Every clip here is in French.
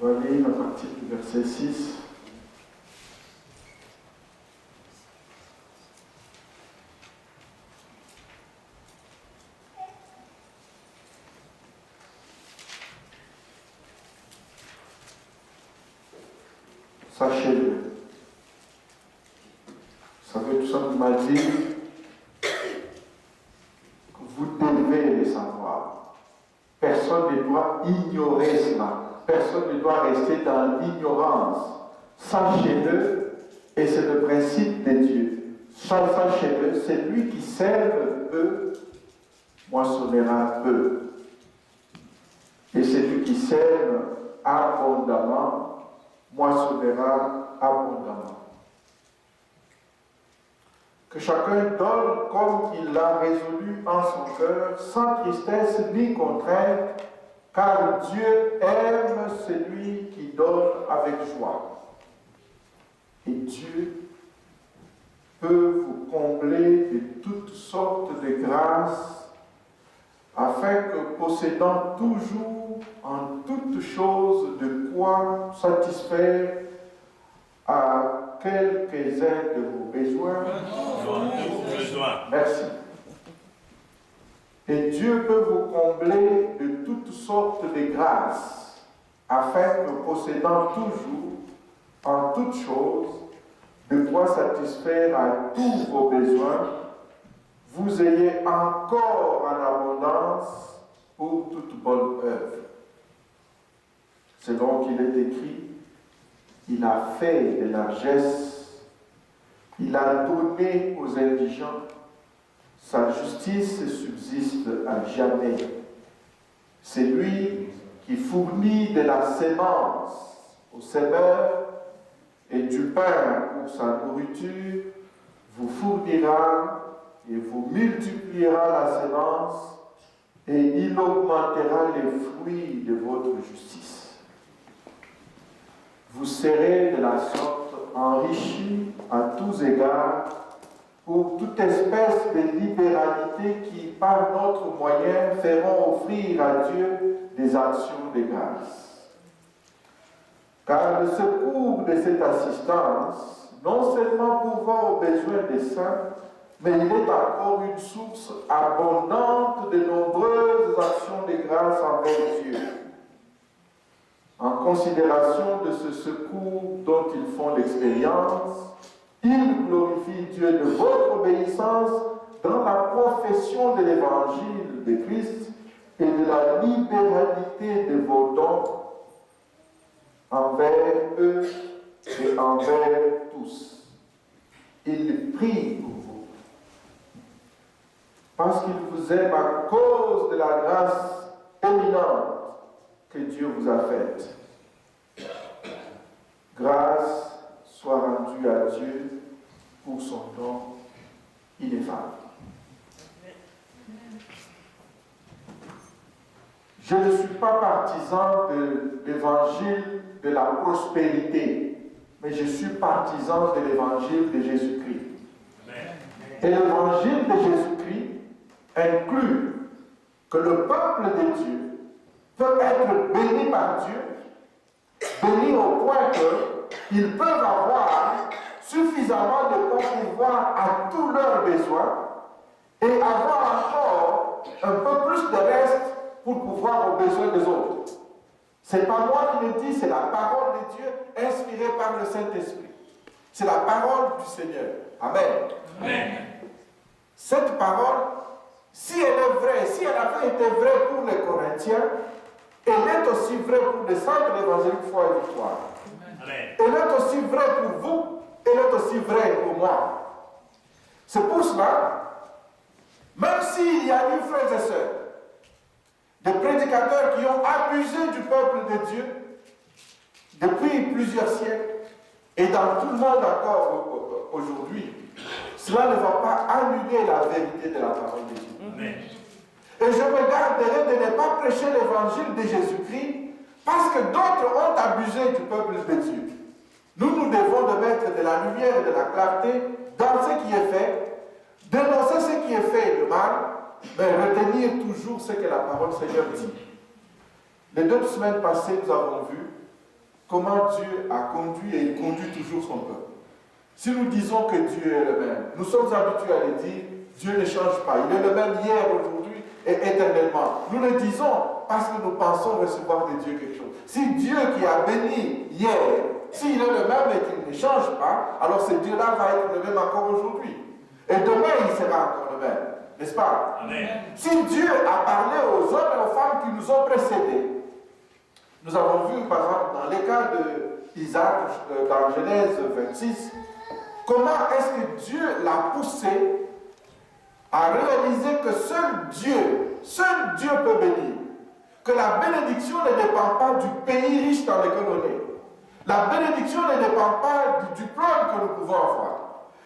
On va lire à partir du verset 6. Sachez-le. Ça veut tout simplement dire que vous devez le savoir. Personne ne doit ignorer cela. Personne ne doit rester dans l'ignorance. Sachez-le, et c'est le principe de Dieu. Sachez-le, c'est lui qui sème peu, moissonnera peu. Et c'est lui qui sème abondamment, moissonnera abondamment. Que chacun donne comme il l'a résolu en son cœur, sans tristesse ni contrainte, car Dieu aime celui qui donne avec joie. Et Dieu peut vous combler de toutes sortes de grâces, afin que, possédant toujours en toutes choses de quoi satisfaire à quelques-uns de vos besoins. Merci. Et Dieu peut vous combler de toutes sortes de grâces, afin que, possédant toujours en toutes choses de quoi satisfaire à tous vos besoins, vous ayez encore en abondance pour toute bonne œuvre. C'est donc qu'il est écrit, il a fait des largesses, il a donné aux indigents, sa justice subsiste à jamais. C'est lui qui fournit de la sémence aux semeurs et du pain pour sa nourriture, vous fournira et vous multipliera la sémence et il augmentera les fruits de votre justice. Vous serez de la sorte enrichis à tous égards pour toute espèce de libéralité qui, par notre moyen, feront offrir à Dieu des actions de grâce. Car le secours de cette assistance, non seulement pourvoit aux besoins des saints, mais il est encore une source abondante de nombreuses actions de grâce envers Dieu. En considération de ce secours dont ils font l'expérience, ils glorifient Dieu de votre obéissance dans la profession de l'évangile de Christ et de la libéralité de vos dons envers eux et envers tous. Ils prient pour vous, parce qu'ils vous aiment à cause de la grâce éminente que Dieu vous a faite. Grâce soit rendue à Dieu pour son don ineffable. Je ne suis pas partisan de l'évangile de la prospérité, mais je suis partisan de l'évangile de Jésus-Christ. Et l'évangile de Jésus-Christ inclut que le peuple de Dieu peut être béni par Dieu, béni au point qu'ils peuvent avoir suffisamment de quoi pouvoir à tous leurs besoins et avoir encore un peu plus de reste pour pouvoir aux besoins des autres. Ce n'est pas moi qui le dis, c'est la parole de Dieu inspirée par le Saint-Esprit. C'est la parole du Seigneur. Amen. Amen. Cette parole, si elle est vraie, si elle avait été vraie pour les Corinthiens, elle est aussi vraie pour les centres évangéliques Foi et Victoire. Amen. Elle est aussi vraie pour vous, elle est aussi vraie pour moi. C'est pour cela, même s'il y a eu, frères et sœurs, des prédicateurs qui ont abusé du peuple de Dieu depuis plusieurs siècles, et dans tout le monde encore aujourd'hui, cela ne va pas annuler la vérité de la parole de Dieu. Amen. Et je me garderai de ne pas prêcher l'évangile de Jésus-Christ parce que d'autres ont abusé du peuple de Dieu. Nous devons de mettre de la lumière et de la clarté dans ce qui est fait, dénoncer ce qui est fait de mal, mais retenir toujours ce que la parole du Seigneur dit. Les 2 semaines passées, nous avons vu comment Dieu a conduit et il conduit toujours son peuple. Si nous disons que Dieu est le même, nous sommes habitués à le dire, Dieu ne change pas. Il est le même hier, aujourd'hui et éternellement. Nous le disons parce que nous pensons recevoir de Dieu quelque chose. Si Dieu qui a béni hier, s'il est le même et qu'il ne change pas, alors ce Dieu-là va être le même encore aujourd'hui. Et demain, il sera encore le même. N'est-ce pas? Amen. Si Dieu a parlé aux hommes et aux femmes qui nous ont précédés, nous avons vu par exemple dans les cas d'Isaac, dans Genèse 26, comment est-ce que Dieu l'a poussé à réaliser que seul Dieu peut bénir. Que la bénédiction ne dépend pas du pays riche dans lequel on est. La bénédiction ne dépend pas du diplôme que nous pouvons avoir.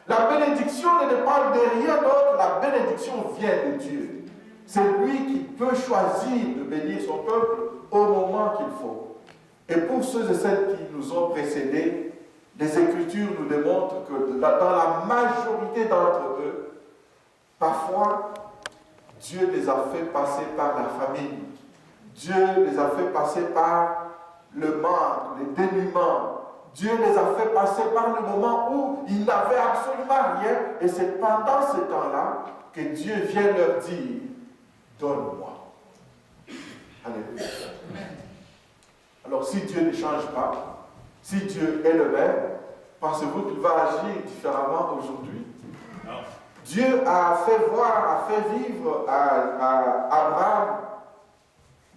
La bénédiction ne dépend de rien d'autre. La bénédiction vient de Dieu. C'est lui qui peut choisir de bénir son peuple au moment qu'il faut. Et pour ceux et celles qui nous ont précédés, les Écritures nous démontrent que dans la majorité d'entre eux, parfois, Dieu les a fait passer par la famine. Dieu les a fait passer par le manque, le dénuement. Dieu les a fait passer par le moment où ils n'avaient absolument rien. Et c'est pendant ce temps-là que Dieu vient leur dire, donne-moi. Alléluia. Alors si Dieu ne change pas, si Dieu est le même, pensez-vous qu'il va agir différemment aujourd'hui? Non. Dieu a fait voir, a fait vivre à Abraham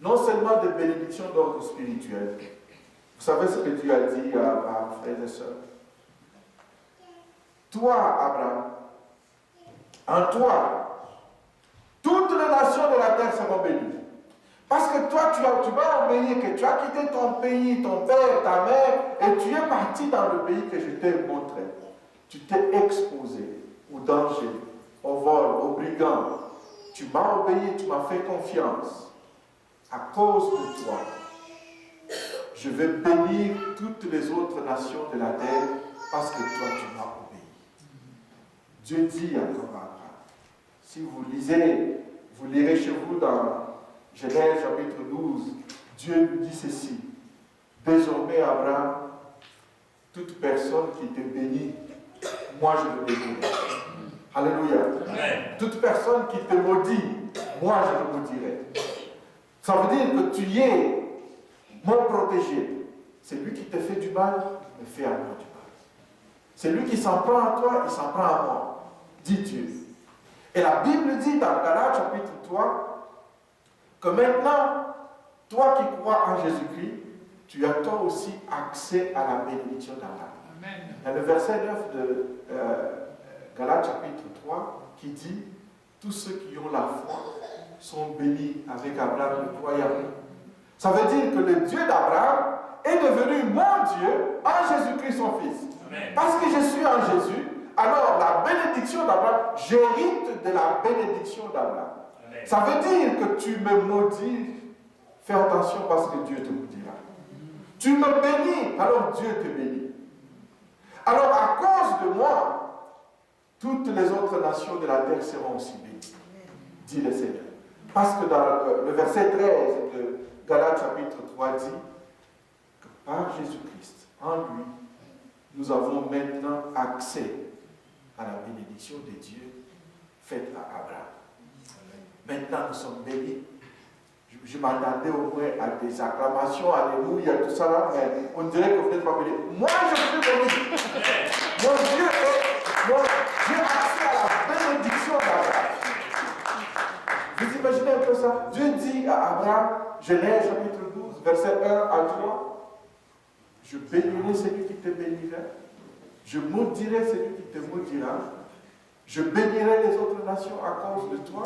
non seulement des bénédictions d'ordre spirituel. Vous savez ce que Dieu a dit à Abraham, frères et sœurs? Toi, Abraham, en toi, toutes les nations de la terre seront bénies. Parce que toi, tu vas obéir, que tu as quitté ton pays, ton père, ta mère, et tu es parti dans le pays que je t'ai montré. Tu t'es exposé au danger, au vol, aux brigands. Tu m'as obéi, tu m'as fait confiance. À cause de toi, je vais bénir toutes les autres nations de la terre parce que toi, tu m'as obéi. Dieu dit à Abraham, si vous lisez, vous lirez chez vous dans Genèse chapitre 12, Dieu lui dit ceci, désormais Abraham, toute personne qui te bénit, moi je le bénirai. Alléluia. Amen. Toute personne qui te maudit, moi je le maudirai. Ça veut dire que tu es mon protégé. C'est lui qui te fait du mal, me fait à moi du mal. C'est lui qui s'en prend à toi, il s'en prend à moi, dit Dieu. Et la Bible dit dans Galates chapitre 3 que maintenant, toi qui crois en Jésus-Christ, tu as toi aussi accès à la bénédiction d'Abraham. Il y a le verset 9 de Galates chapitre 3 qui dit tous ceux qui ont la foi sont bénis avec Abraham le croyant. Ça veut dire que le Dieu d'Abraham est devenu mon Dieu en Jésus-Christ son Fils. Amen. Parce que je suis en Jésus, alors la bénédiction d'Abraham, j'hérite de la bénédiction d'Abraham. Amen. Ça veut dire que tu me maudis, fais attention parce que Dieu te maudira. Tu me bénis, alors Dieu te bénit. Alors à cause de moi, toutes les autres nations de la terre seront aussi bénies, dit le Seigneur. Parce que dans le verset 13 de Galates chapitre 3 dit que par Jésus-Christ, en lui, nous avons maintenant accès à la bénédiction de Dieu faite à Abraham. Maintenant, nous sommes bénis. Je m'attendais au moins à des acclamations, alléluia, tout ça là, mais on dirait que vous n'êtes pas bénis. Moi, je suis béni. Mon Dieu a accès à la bénédiction d'Abraham. Vous imaginez un peu ça? Dieu dit à Abraham, Genèse chapitre 12, verset 1 à 3, je bénirai celui qui te bénira, je maudirai celui qui te maudira, je bénirai les autres nations à cause de toi.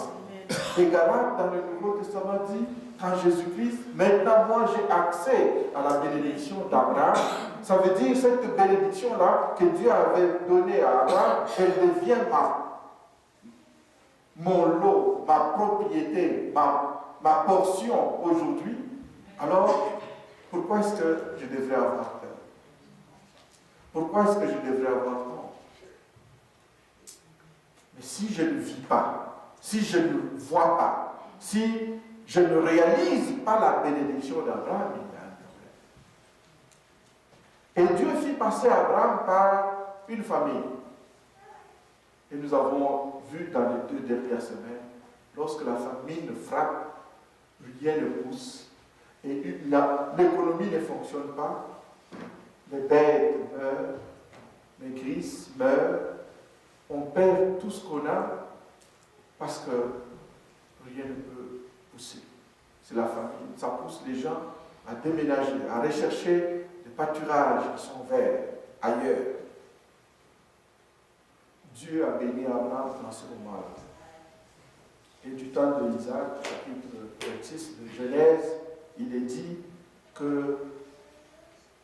Et Galates, dans le Nouveau Testament, dit, en Jésus-Christ, maintenant moi j'ai accès à la bénédiction d'Abraham. Ça veut dire cette bénédiction-là que Dieu avait donnée à Abraham, elle devient mon lot, ma propriété, ma portion aujourd'hui. Alors, pourquoi est-ce que je devrais avoir peur? Pourquoi est-ce que je devrais avoir peur? Mais si je ne vis pas, si je ne vois pas, si je ne réalise pas la bénédiction d'Abraham, il y a un problème. Et Dieu fit passer Abraham par une famille. Et nous avons vu dans les 2 dernières semaines, lorsque la famine frappe, rien ne pousse, et l'économie ne fonctionne pas, les bêtes meurent, les grises meurent, on perd tout ce qu'on a parce que rien ne peut pousser. C'est la famine, ça pousse les gens à déménager, à rechercher des pâturages qui sont verts ailleurs. Dieu a béni Abraham dans ce moment-là. Et du temps de Isaac, chapitre 26 de Genèse, il est dit que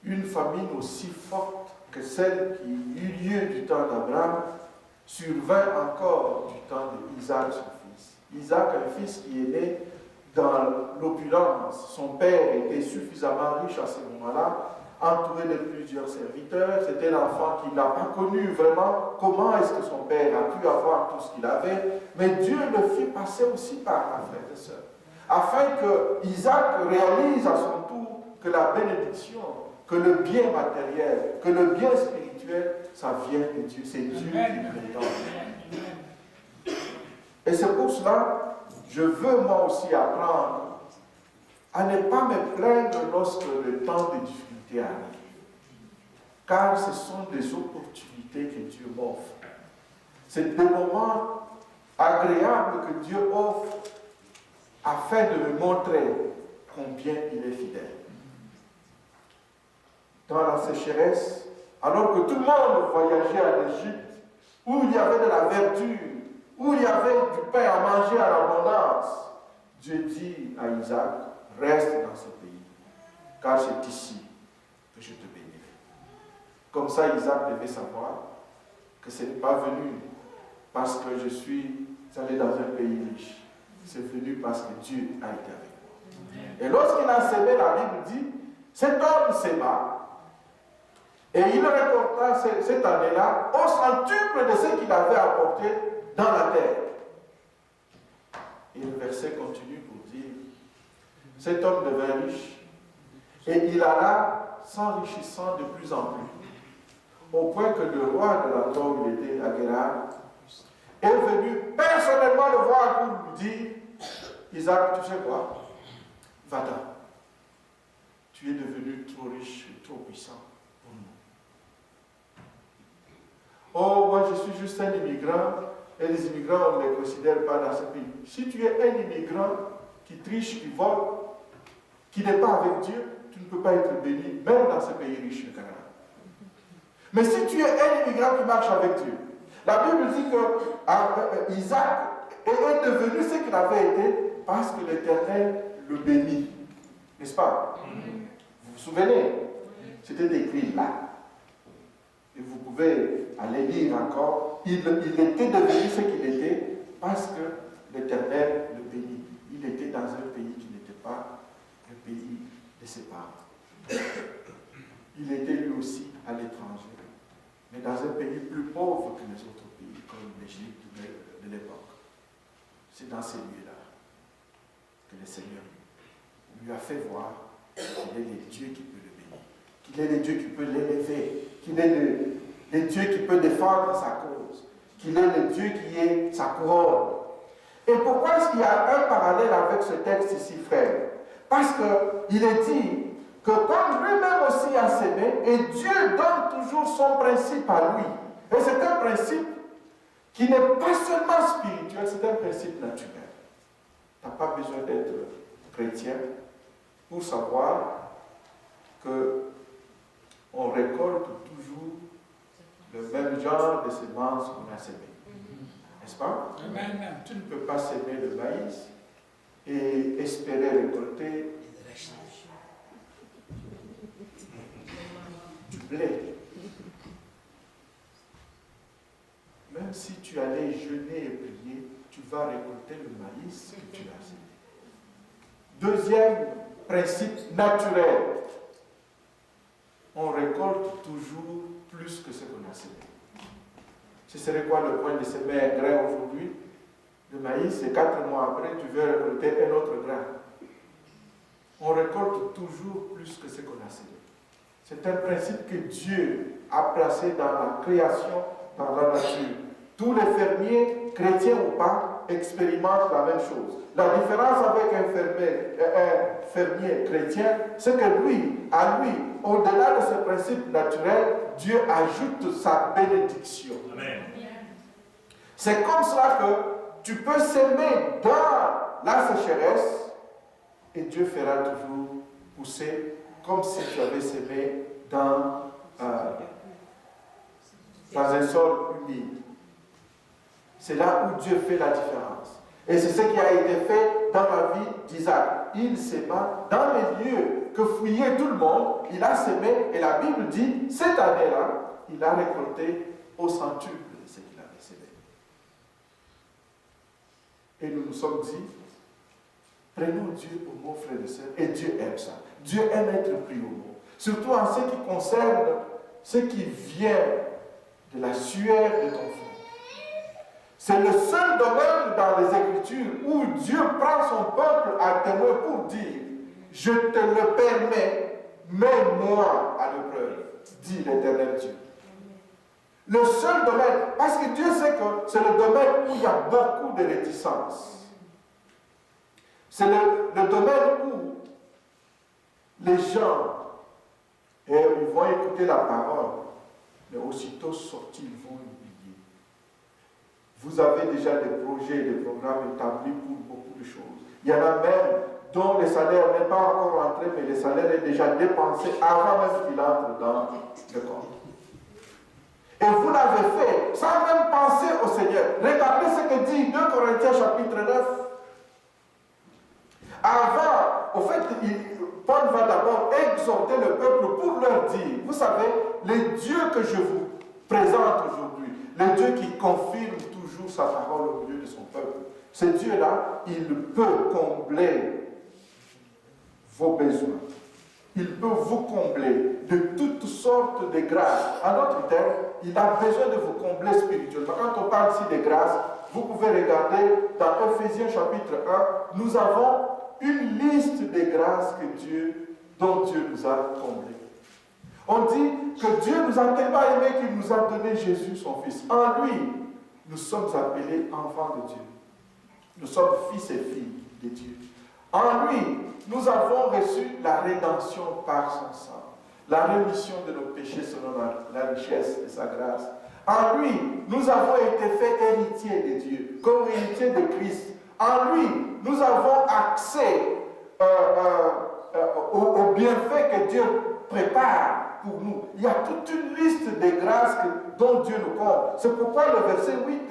une famine aussi forte que celle qui eut lieu du temps d'Abraham survint encore du temps d'Isaac, son fils. Isaac, un fils qui est né dans l'opulence. Son père était suffisamment riche à ce moment-là, entouré de plusieurs serviteurs. C'était l'enfant qui n'a pas connu vraiment comment est-ce que son père a pu avoir tout ce qu'il avait. Mais Dieu le fit passer aussi par la frère et sœur, afin que Isaac réalise à son tour que la bénédiction, que le bien matériel, que le bien spirituel, ça vient de Dieu. C'est Dieu qui le donne. Et c'est pour cela, je veux moi aussi apprendre à ne pas me plaindre lorsque le temps de difficulté arrive. Car ce sont des opportunités que Dieu m'offre. C'est des moments agréables que Dieu offre afin de me montrer combien il est fidèle. Dans la sécheresse, alors que tout le monde voyageait en Égypte, où il y avait de la verdure, où il y avait du pain à manger à l'abondance, Dieu dit à Isaac, reste dans ce pays, car c'est ici que je te bénirai. Comme ça, Isaac devait savoir que ce n'est pas venu parce que je suis allé dans un pays riche. C'est venu parce que Dieu a été avec moi. Et lorsqu'il a sémé, la Bible dit, cet homme séma, et il récolta cette année-là au centuple de ce qu'il avait apporté dans la terre. Et le verset continue pour dire, cet homme devint riche, et il alla s'enrichissant de plus en plus, au point que le roi de l'endroit où il était, à Guérar, est venu personnellement le voir pour lui dire, Isaac, tu sais quoi? Va-t'en. Tu es devenu trop riche et trop puissant pour nous. Oh, moi je suis juste un immigrant, et les immigrants, on ne les considère pas dans ce pays. Si tu es un immigrant qui triche, qui vole, qui n'est pas avec Dieu, tu ne peux pas être béni, même dans ce pays riche, le Canada. Mais si tu es un immigrant qui marche avec Dieu, la Bible dit que Isaac est devenu ce qu'il avait été parce que l'Éternel le bénit. N'est-ce pas? Vous vous souvenez? C'était écrit là. Et vous pouvez aller lire encore. Il était devenu ce qu'il était parce que l'Éternel le bénit. Il était dans un pays qui n'était pas le pays de ses parents. Il était lui aussi à l'étranger, mais dans un pays plus pauvre que les autres pays, comme l'Égypte de l'époque. C'est dans ces lieux-là que le Seigneur lui a fait voir qu'il est le Dieu qui peut le bénir, qu'il est le Dieu qui peut l'élever, qu'il est le Dieu qui peut défendre sa cause, qu'il est le Dieu qui est sa couronne. Et pourquoi est-ce qu'il y a un parallèle avec ce texte ici, frère? Parce qu'il est dit que comme lui-même aussi a sémé, et Dieu donne toujours son principe à lui. Et c'est un principe qui n'est pas seulement spirituel, c'est un principe naturel. Tu n'as pas besoin d'être chrétien pour savoir qu'on récolte toujours le même genre de semences qu'on a sémées. N'est-ce pas? Amen. Tu ne peux pas s'aimer le maïs et espérer récolter du blé. Même si tu allais jeûner et prier, tu vas récolter le maïs que tu as semé. Deuxième principe naturel, on récolte toujours plus que ce qu'on a semé. Ce serait quoi le point de semer un grain aujourd'hui? Le maïs, et 4 mois après, tu veux récolter un autre grain. On récolte toujours plus que ce qu'on a semé. C'est un principe que Dieu a placé dans la création, dans la nature. Tous les fermiers, chrétiens ou pas, expérimentent la même chose. La différence avec un fermier chrétien, c'est que lui, au-delà de ce principe naturel, Dieu ajoute sa bénédiction. Amen. C'est comme cela que tu peux s'aimer dans la sécheresse et Dieu fera toujours pousser comme si tu avais semé dans un sol humide. C'est là où Dieu fait la différence. Et c'est ce qui a été fait dans la vie d'Isaac. Il s'aima dans les lieux que fouillait tout le monde, il a semé, et la Bible dit, cette année-là, il a récolté au centuple de ce qu'il avait semé. Et nous nous sommes dit, prenons Dieu au mot, frères et sœurs, et Dieu aime ça. Dieu aime être pris au mot. Surtout en ce qui concerne ce qui vient de la sueur de ton front. C'est le seul domaine dans les Écritures où Dieu prend son peuple à témoin pour dire « Je te le permets, mets-moi à l'épreuve, dit l'Éternel Dieu. » Le seul domaine, parce que Dieu sait que c'est le domaine où il y a beaucoup de réticence. C'est le domaine où les gens, ils vont écouter la parole, mais aussitôt sortis, ils vont oublier. Vous avez déjà des projets, des programmes établis pour beaucoup de choses. Il y en a même dont le salaire n'est pas encore entré, mais le salaire est déjà dépensé avant même qu'il entre dans le compte. Et vous l'avez fait sans même penser au Seigneur. Regardez ce que dit 2 Corinthiens chapitre 9. Avant, au fait, Paul va d'abord exhorter le peuple pour leur dire, vous savez, le Dieu que je vous présente aujourd'hui, le Dieu qui confirme toujours sa parole au milieu de son peuple, ce Dieu-là, il peut combler vos besoins. Il peut vous combler de toutes sortes de grâces. En d'autres termes, il a besoin de vous combler spirituellement. Quand on parle ici de grâces, vous pouvez regarder dans Ephésiens chapitre 1, nous avons une liste de grâces dont Dieu nous a comblés. On dit que Dieu nous a tellement aimés qu'il nous a donné Jésus, son Fils. En lui, nous sommes appelés enfants de Dieu. Nous sommes fils et filles de Dieu. En lui, nous avons reçu la rédemption par son sang, la rémission de nos péchés selon la richesse de sa grâce. En lui, nous avons été faits héritiers de Dieu, comme héritiers de Christ. En lui, nous avons accès aux bienfaits que Dieu prépare pour nous. Il y a toute une liste de grâces dont Dieu nous comble. C'est pourquoi le verset 8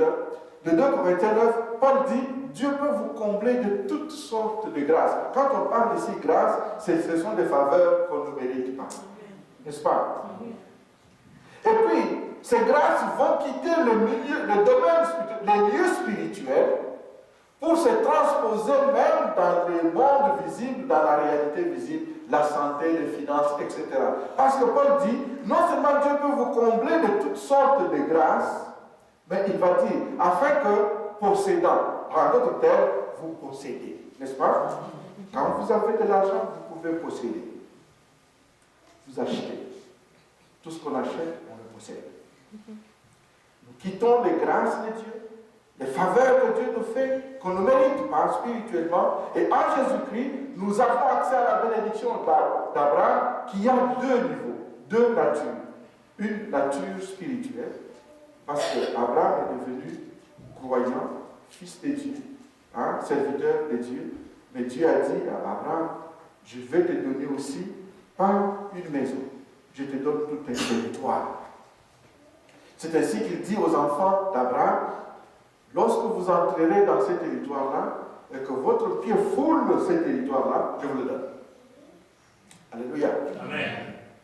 de 2 Corinthiens 9, Paul dit, Dieu peut vous combler de toutes sortes de grâces. Quand on parle ici grâce, ce sont des faveurs qu'on ne mérite pas. N'est-ce pas? Et puis, ces grâces vont quitter le domaine spirituel, les lieux spirituels, pour se transposer même dans les mondes visibles, dans la réalité visible, la santé, les finances, etc. Parce que Paul dit, non seulement Dieu peut vous combler de toutes sortes de grâces, mais il va dire, afin que, possédant, en d'autres termes, vous possédez. N'est-ce pas? Quand vous avez de l'argent, vous pouvez posséder. Vous achetez. Tout ce qu'on achète, on le possède. Nous quittons les grâces de Dieu, les faveurs que Dieu nous fait, qu'on ne mérite pas spirituellement. Et en Jésus-Christ, nous avons accès à la bénédiction d'Abraham qui a deux niveaux, deux natures. Une nature spirituelle, parce qu'Abraham est devenu croyant, fils de Dieu, serviteur de Dieu. Mais Dieu a dit à Abraham, je vais te donner aussi, pas une maison, je te donne tout un territoire. C'est ainsi qu'il dit aux enfants d'Abraham, lorsque vous entrerez dans ce territoire-là, et que votre pied foule ce territoire-là, je vous le donne. Alléluia. Amen.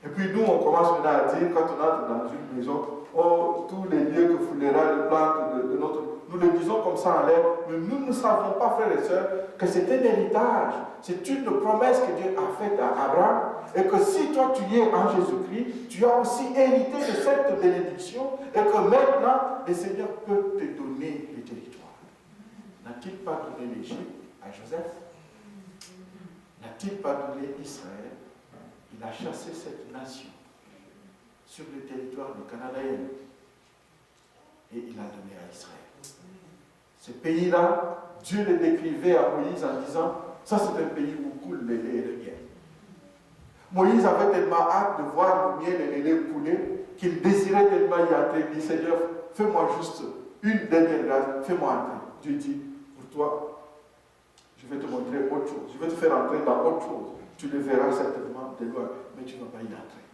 Et puis nous, on commence maintenant à dire, quand on entre dans une maison, oh, tous les lieux que foulera le plantes de notre... Nous le disons comme ça en l'air, mais nous ne savons pas, frères et sœurs, que c'est un héritage. C'est une promesse que Dieu a faite à Abraham. Et que si toi tu es en Jésus-Christ, tu as aussi hérité de cette bénédiction. Et que maintenant, le Seigneur peut te donner le territoire. N'a-t-il pas donné l'Égypte à Joseph? N'a-t-il pas donné Israël? Il a chassé cette nation sur le territoire du Canadaïen. Et il a donné à Israël. Ce pays-là, Dieu le décrivait à Moïse en disant, ça c'est un pays où coule le lait et le miel. Moïse avait tellement hâte de voir le miel et le lait couler qu'il désirait tellement y entrer. Il dit, Seigneur, fais-moi juste une dernière grâce, fais-moi entrer. Dieu dit, pour toi, je vais te montrer autre chose. Je vais te faire entrer dans autre chose. Tu le verras certainement de loin, mais tu ne vas pas y entrer.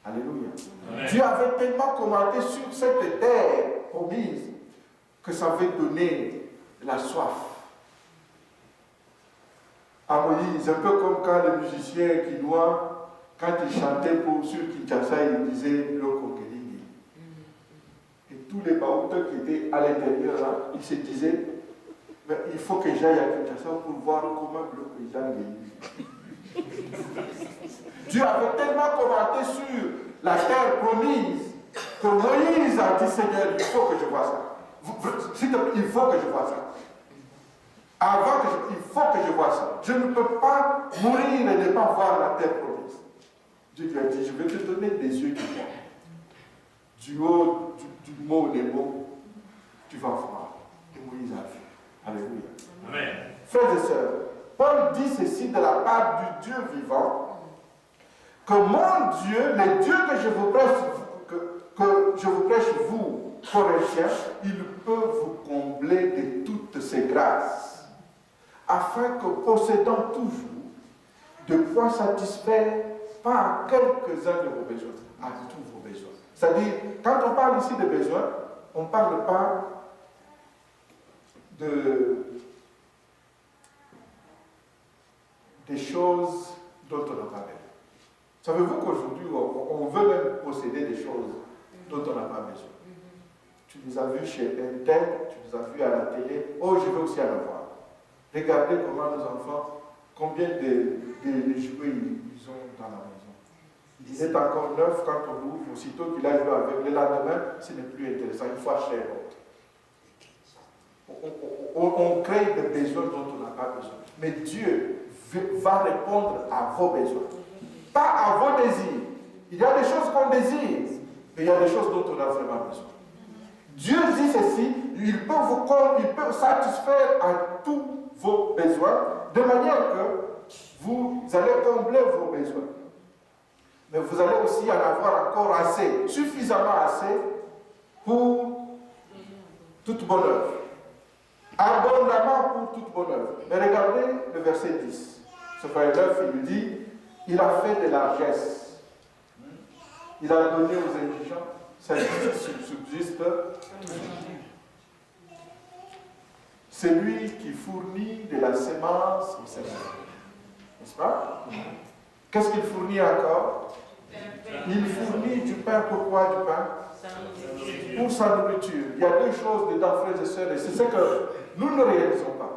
Alléluia. Amen. Dieu avait tellement commenté sur cette terre promise que ça avait donné la soif à Moïse. Un peu comme quand les musiciens quinois, quand ils chantaient sur Kinshasa, ils disaient le Kokelingi. Et tous les baouteurs qui étaient à l'intérieur, là, ils se disaient, mais il faut que j'aille à Kinshasa pour voir comment le Kokelingi. Dieu avait tellement commenté sur la terre promise que Moïse a dit, Seigneur, il faut que je vois ça. Il faut que je vois ça. Il faut que je vois ça. Je ne peux pas mourir et ne pas voir la terre promise. Dieu lui a dit, je vais te donner des yeux qui voient. Du haut du mot des mots, tu vas voir. Et Moïse a vu. Alléluia. Amen. Frères et sœurs, Paul dit ceci de la part du Dieu vivant, que mon Dieu, le Dieu que je vous prêche, vous, Corinthiens, il peut vous combler de toutes ses grâces, afin que possédant toujours de quoi satisfaire pas quelques-uns de vos besoins, à tous vos besoins. C'est-à-dire, quand on parle ici de besoins, on ne parle pas des choses dont on n'a pas besoin. Savez-vous qu'aujourd'hui, on veut même posséder des choses dont on n'a pas besoin. Tu les as vues chez un tel, tu les as vues à la télé, oh, je veux aussi en avoir. Regardez comment nos enfants, combien de jouets ils ont dans la maison. Il est encore neuf quand on ouvre, aussitôt qu'il a joué avec. Le lendemain, ce n'est plus intéressant, il faut acheter un autre. On crée des besoins dont on n'a pas besoin. Mais Dieu va répondre à vos besoins. Pas à vos désirs. Il y a des choses qu'on désire, mais il y a des choses dont on a vraiment besoin. Dieu dit ceci, il peut satisfaire à tous vos besoins, de manière que vous allez combler vos besoins. Mais vous allez aussi en avoir encore assez, suffisamment assez pour toute bonne œuvre. Abondamment pour toute bonne œuvre. Mais regardez le verset 10. Ce frère 9, il lui dit, il a fait de largesse. Il a donné aux indigents. Ça subsiste. C'est lui qui fournit de la sémence au Seigneur. N'est-ce pas? Qu'est-ce qu'il fournit encore? Il fournit du pain. Pourquoi du pain? Pour sa nourriture. Il y a deux choses dedans, frères et sœurs, et c'est ce que nous ne réalisons pas.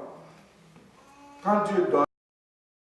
Quand Dieu donne,